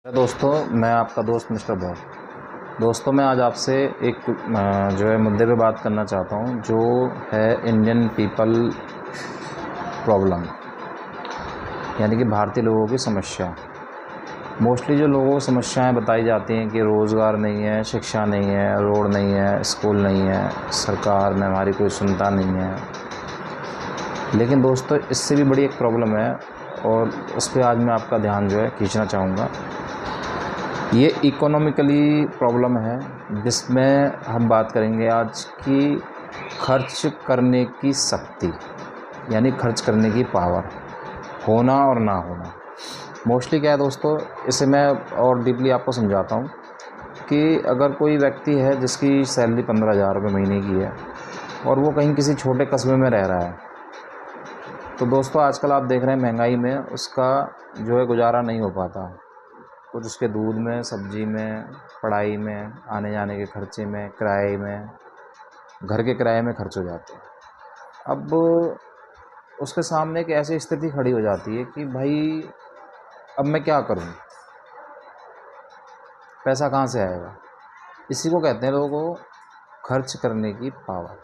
दोस्तों, मैं आपका दोस्त मिस्टर बॉब। दोस्तों, मैं आज आपसे एक जो है मुद्दे पे बात करना चाहता हूँ, जो है इंडियन पीपल प्रॉब्लम, यानी कि भारतीय लोगों की समस्या। मोस्टली जो लोगों को समस्याएं बताई जाती हैं कि रोज़गार नहीं है, शिक्षा नहीं है, रोड नहीं है, स्कूल नहीं है, सरकार में हमारी कोई सुनता नहीं है। लेकिन दोस्तों, इससे भी बड़ी एक प्रॉब्लम है और उस पर आज मैं आपका ध्यान जो है खींचना चाहूँगा। ये इकोनॉमिकली प्रॉब्लम है, जिसमें हम बात करेंगे आज की खर्च करने की शक्ति, यानी खर्च करने की पावर, होना और ना होना। मोस्टली क्या है दोस्तों, इसे मैं और डीपली आपको समझाता हूँ कि अगर कोई व्यक्ति है जिसकी सैलरी 15,000 रुपये महीने की है और वो कहीं किसी छोटे कस्बे में रह रहा है, तो दोस्तों आजकल आप देख रहे हैं महंगाई में उसका जो है गुजारा नहीं हो पाता। कुछ उसके दूध में, सब्ज़ी में, पढ़ाई में, आने जाने के खर्चे में, किराए में, घर के किराए में खर्च हो जाते हैं। अब उसके सामने एक ऐसी स्थिति खड़ी हो जाती है कि भाई अब मैं क्या करूं, पैसा कहाँ से आएगा। इसी को कहते हैं लोगों को खर्च करने की पावर।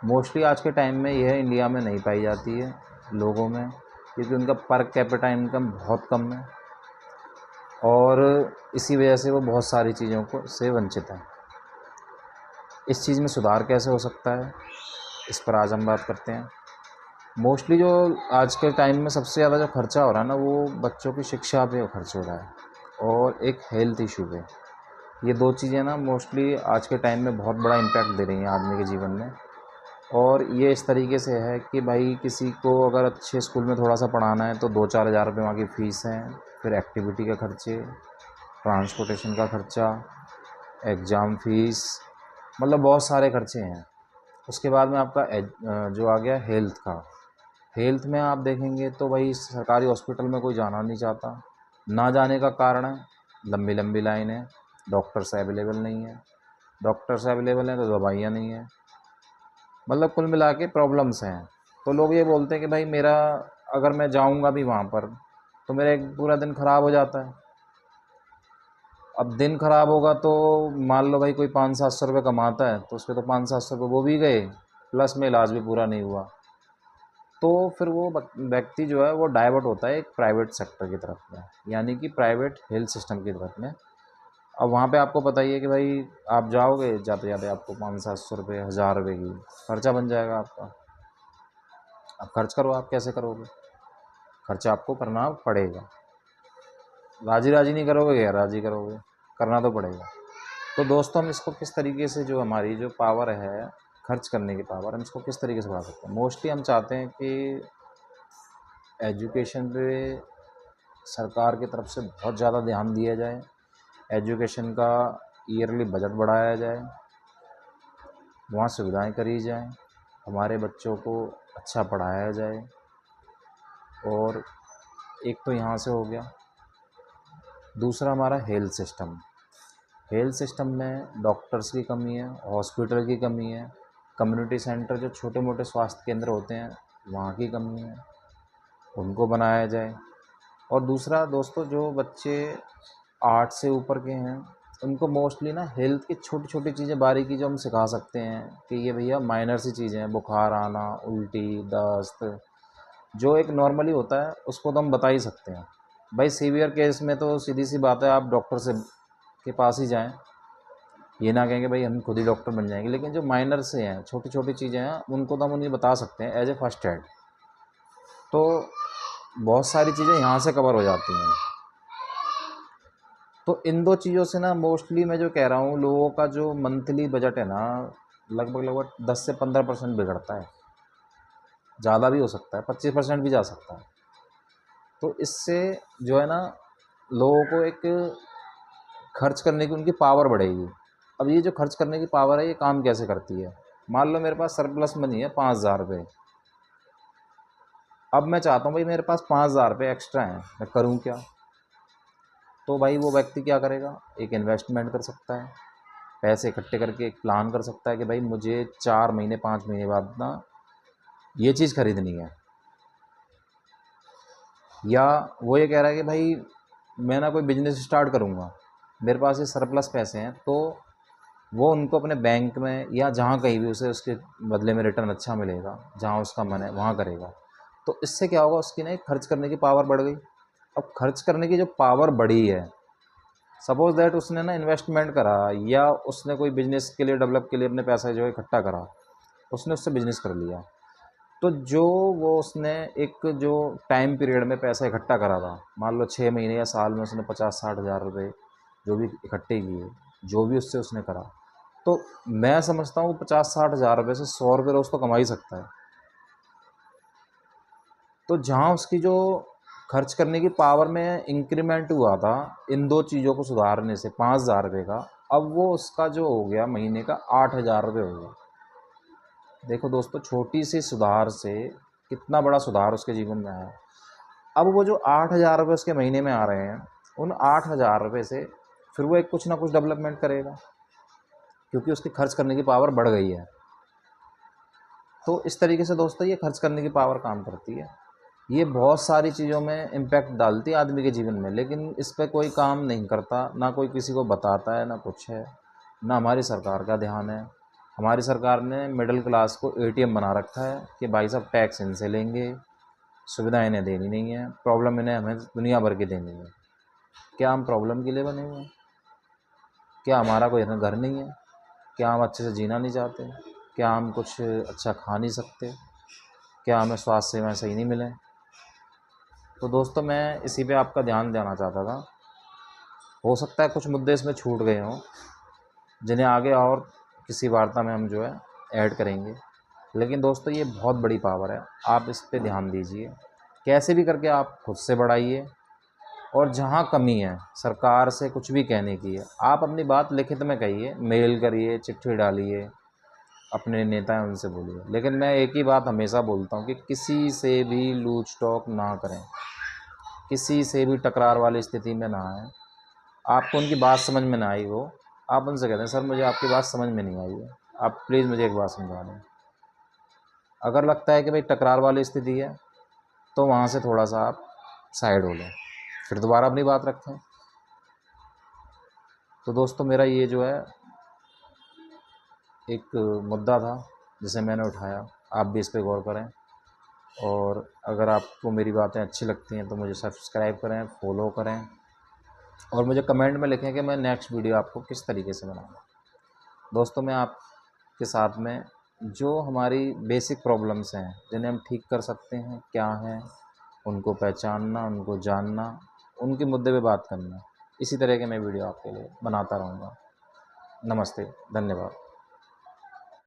मोस्टली आज के टाइम में यह इंडिया में नहीं पाई जाती है लोगों में, क्योंकि उनका पर कैपिटा इनकम बहुत कम है और इसी वजह से वो बहुत सारी चीज़ों को से वंचित है। इस चीज़ में सुधार कैसे हो सकता है, इस पर आज हम बात करते हैं। मोस्टली जो आज के टाइम में सबसे ज़्यादा जो खर्चा हो रहा है ना, वो बच्चों की शिक्षा पे खर्च हो रहा है और एक हेल्थ इशू पे। ये दो चीज़ें ना मोस्टली आज के टाइम में बहुत बड़ा इम्पैक्ट दे रही हैं आदमी के जीवन में। और ये इस तरीके से है कि भाई किसी को अगर अच्छे स्कूल में थोड़ा सा पढ़ाना है तो 2-4 हज़ार रुपये वहाँ की फ़ीस है, फिर एक्टिविटी का खर्चे, ट्रांसपोर्टेशन का खर्चा, एग्ज़ाम फ़ीस, मतलब बहुत सारे खर्चे हैं। उसके बाद में आपका जो आ गया हेल्थ का। हेल्थ में आप देखेंगे तो भाई सरकारी हॉस्पिटल में कोई जाना नहीं चाहता। ना जाने का कारण है लंबी लंबी लाइनें, डॉक्टर्स अवेलेबल नहीं है, डॉक्टर्स अवेलेबल हैं तो दवाइयाँ नहीं हैं, मतलब कुल मिला के प्रॉब्लम्स हैं। तो लोग ये बोलते हैं कि भाई मेरा अगर मैं जाऊंगा भी वहाँ पर तो मेरा एक पूरा दिन ख़राब हो जाता है। अब दिन ख़राब होगा तो मान लो भाई कोई 500-700 रुपये कमाता है तो उसके तो 500-700 रुपये वो भी गए, प्लस में इलाज भी पूरा नहीं हुआ। तो फिर वो व्यक्ति जो है वो डाइवर्ट होता है एक प्राइवेट सेक्टर की तरफ में, यानी कि प्राइवेट हेल्थ सिस्टम की तरफ में। अब वहाँ पे आपको पता ही है कि भाई आप जाओगे, जाते जाते आपको 500-700 रुपये, 1,000 रुपये की खर्चा बन जाएगा आपका। अब खर्च करो, आप कैसे करोगे? खर्चा आपको करना पड़ेगा, राजी राजी नहीं करोगे, गैर राजी करोगे, करना तो पड़ेगा। तो दोस्तों, हम इसको किस तरीके से, जो हमारी जो पावर है खर्च करने की पावर, हम इसको किस तरीके से बढ़ा सकते हैं। मोस्टली हम चाहते हैं कि एजुकेशन पे सरकार की तरफ से बहुत ज़्यादा ध्यान दिया जाए, एजुकेशन का ईयरली बजट बढ़ाया जाए, वहाँ सुविधाएं करी जाएं, हमारे बच्चों को अच्छा पढ़ाया जाए। और एक तो यहाँ से हो गया। दूसरा हमारा हेल्थ सिस्टम। हेल्थ सिस्टम में डॉक्टर्स की कमी है, हॉस्पिटल की कमी है, कम्युनिटी सेंटर जो छोटे मोटे स्वास्थ्य केंद्र होते हैं वहाँ की कमी है, उनको बनाया जाए। और दूसरा दोस्तों, जो बच्चे 8 से ऊपर के हैं उनको मोस्टली ना हेल्थ की छोटी छोटी चीज़ें, बारीकी जो हम सिखा सकते हैं कि ये भैया माइनर सी चीज़ें हैं, बुखार आना, उल्टी, दस्त, जो एक नॉर्मली होता है उसको तो हम बता ही सकते हैं। भाई सीवियर केस में तो सीधी सी बात है, आप डॉक्टर से के पास ही जाएं, ये ना कहेंगे भाई हम खुद ही डॉक्टर बन जाएंगे। लेकिन जो माइनर से हैं, छोटी छोटी चीज़ें हैं, उनको तो हम उन्हें बता सकते हैं एज ए फर्स्ट एड। तो बहुत सारी चीज़ें यहाँ से कवर हो जाती हैं। तो इन दो चीज़ों से ना मोस्टली मैं जो कह रहा हूँ, लोगों का जो मंथली बजट है ना, लगभग लगभग 10 से 15% बिगड़ता है। ज़्यादा भी हो सकता है, 25% भी जा सकता है। तो इससे जो है ना, लोगों को एक खर्च करने की उनकी पावर बढ़ेगी। अब ये जो खर्च करने की पावर है, ये काम कैसे करती है। मान लो मेरे पास सरप्लस मनी है 5,000 रुपये। अब मैं चाहता हूँ भाई मेरे पास 5,000 रुपये एक्स्ट्रा हैं, मैं करूँ क्या। तो भाई वो व्यक्ति क्या करेगा, एक इन्वेस्टमेंट कर सकता है, पैसे इकट्ठे करके एक प्लान कर सकता है कि भाई मुझे 4 महीने 5 महीने बाद ना ये चीज़ खरीदनी है। या वो ये कह रहा है कि भाई मैं ना कोई बिजनेस स्टार्ट करूँगा, मेरे पास ये सरप्लस पैसे हैं, तो वो उनको अपने बैंक में या जहाँ कहीं भी उसे उसके बदले में रिटर्न अच्छा मिलेगा, जहाँ उसका मन है वहाँ करेगा। तो इससे क्या होगा, उसकी ना एक खर्च करने की पावर बढ़ गई। अब खर्च करने की जो पावर बढ़ी है, सपोज़ दैट उसने ना इन्वेस्टमेंट करा या उसने कोई बिज़नेस के लिए डेवलप के लिए अपने पैसा जो है इकट्ठा करा, उसने उससे बिज़नेस कर लिया। तो जो वो उसने एक जो टाइम पीरियड में पैसा इकट्ठा करा था, मान लो 6 महीने या साल में उसने 50-60 हज़ार रुपये जो भी इकट्ठे किए, जो भी उससे उसने करा, तो मैं समझता हूँ 50-60 हज़ार रुपये से 100 रुपये रोज़ तो कमा ही सकता है। तो जहाँ उसकी जो खर्च करने की पावर में इंक्रीमेंट हुआ था इन 2 चीज़ों को सुधारने से 5,000 रुपये का, अब वो उसका जो हो गया महीने का 8,000 रुपये हो गया। देखो दोस्तों, छोटी सी सुधार से कितना बड़ा सुधार उसके जीवन में आया। अब वो जो 8,000 रुपये उसके महीने में आ रहे हैं, उन 8,000 रुपये से फिर वो एक कुछ ना कुछ डेवलपमेंट करेगा, क्योंकि उसकी खर्च करने की पावर बढ़ गई है। तो इस तरीके से दोस्तों ये खर्च करने की पावर काम करती है। ये बहुत सारी चीज़ों में इम्पैक्ट डालती है आदमी के जीवन में, लेकिन इस पे कोई काम नहीं करता, ना कोई किसी को बताता है, ना कुछ है, ना हमारी सरकार का ध्यान है। हमारी सरकार ने मिडिल क्लास को एटीएम बना रखा है कि भाई साहब टैक्स इनसे लेंगे, सुविधाएं इन्हें देनी नहीं है, प्रॉब्लम इन्हें हमें दुनिया भर की देनी है। क्या हम प्रॉब्लम के लिए बने हुए हैं? क्या हमारा कोई घर नहीं है? क्या हम अच्छे से जीना नहीं चाहते? क्या हम कुछ अच्छा खा नहीं सकते? क्या हमें स्वास्थ्य सेवाएं सही नहीं मिलें? तो दोस्तों मैं इसी पे आपका ध्यान देना चाहता था। हो सकता है कुछ मुद्दे इसमें छूट गए हों, जिन्हें आगे और किसी वार्ता में हम जो है ऐड करेंगे। लेकिन दोस्तों ये बहुत बड़ी पावर है, आप इस पे ध्यान दीजिए। कैसे भी करके आप खुद से बढ़ाइए, और जहाँ कमी है सरकार से कुछ भी कहने की है, आप अपनी बात लिखित में कहिए, मेल करिए, चिट्ठी डालिए, अपने नेता हैं उनसे बोलिए। लेकिन मैं एक ही बात हमेशा बोलता हूँ कि किसी से भी लूज टॉक ना करें, किसी से भी टकरार वाली स्थिति में ना आए। आपको उनकी बात समझ में ना आई हो, आप उनसे कहते हैं सर मुझे आपकी बात समझ में नहीं आई है, आप प्लीज़ मुझे एक बात समझा दें। अगर लगता है कि भाई टकरार वाली स्थिति है, तो वहाँ से थोड़ा सा आप साइड हो लें, फिर दोबारा अपनी बात रखें। तो दोस्तों मेरा ये जो है एक मुद्दा था जिसे मैंने उठाया, आप भी इस पे गौर करें। और अगर आपको मेरी बातें अच्छी लगती हैं तो मुझे सब्सक्राइब करें, फॉलो करें, और मुझे कमेंट में लिखें कि मैं नेक्स्ट वीडियो आपको किस तरीके से बनाऊँगा। दोस्तों मैं आपके साथ में जो हमारी बेसिक प्रॉब्लम्स हैं जिन्हें हम ठीक कर सकते हैं क्या हैं, उनको पहचानना, उनको जानना, उनके मुद्दे पे बात करना, इसी तरह के मैं वीडियो आपके लिए बनाता रहूँगा। नमस्ते, धन्यवाद।